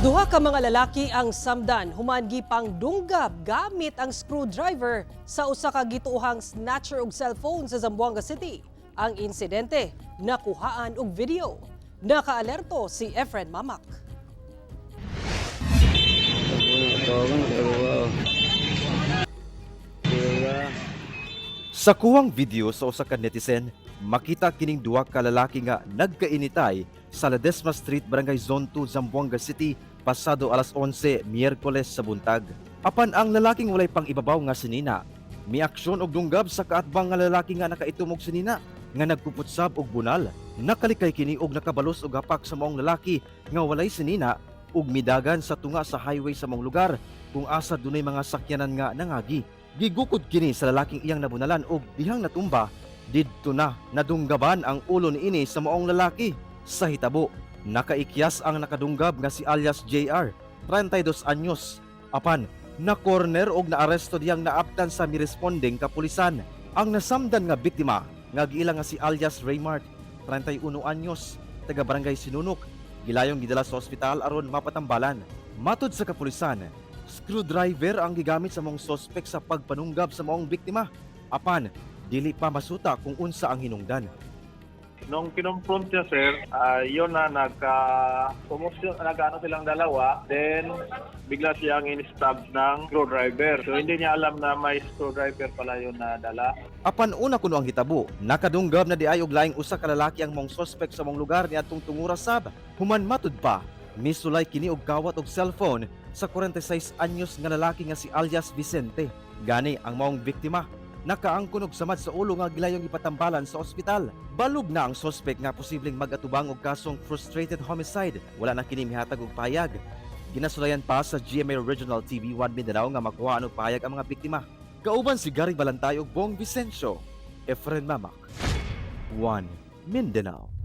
Duha ka mga lalaki ang samdan human gipang dunggab gamit ang screwdriver sa usa ka gituohang snatcher og cellphone sa Zamboanga City. Ang insidente nakuhaan og video. Nakaalerto si Efren Mamak. Sa kuwang video sa usa ka netizen, makita kining duha ka lalaki nga nagkainitay sa Ledesma Street, Barangay Zone 2, Zamboanga City, pasado alas 11 Miyerkules sa buntag. Apan ang lalaking walay pang ibabaw nga sinina, miaksyon og dunggab sa kaatbang nga lalaki nga nakaitumog sinina nga nagpuputsab og bunal. Nakalikay kini og nakabalos og hapak sa maong lalaki nga walay sinina ug midagan sa tunga sa highway sa maong lugar kung asa dunay mga sakyanan nga nangagi. Gigukod kini sa lalaking iyang nabunalan ug dihang natumba, didto na nadunggaban ang ulo niini sa maong lalaki. Sa hitabo, nakaikyas ang nakadunggab nga si alias JR, 32 anyos. Apan, na-corner og naaresto diyang naaptan sa miresponding kapulisan. Ang nasamdan nga biktima nga giila nga si alias Raymart, 31 anyos, taga Barangay Sinunok, gilayong gidala sa ospital aron mapatambalan. Matud sa kapulisan, screwdriver ang gigamit sa mong sospek sa pagpanunggab sa maong biktima. Apan, dili pa masuta kung unsa ang hinungdan. Nung kinumpront niya, sir, yun na nag-ano silang dalawa, then bigla siyang in-stab ng screwdriver. So hindi niya alam na may screwdriver pala yun na dala. Apan una kuno ang hitabo, nakadunggab na di ay og laing usa ka lalaki ang mong suspect sa mong lugar niadtong tungura sab. Human matud pa, misulay kini og kawat og cellphone sa 46 anyos nga lalaki nga si alias Vicente. Gani ang maong biktima, nakaangkon og samad sa ulo nga gilayong ipatambalan sa ospital. Balog na ang suspect nga posibleng mag-atubang og kasong frustrated homicide. Wala na kini mihatag og payag. Ginasulayan pa sa GMA Regional TV 1 Mindanao nga makuha og payag ang mga biktima. Kauban si Gary Balantay ug Bong Vicencio. Efren Mamak, 1 Mindanao.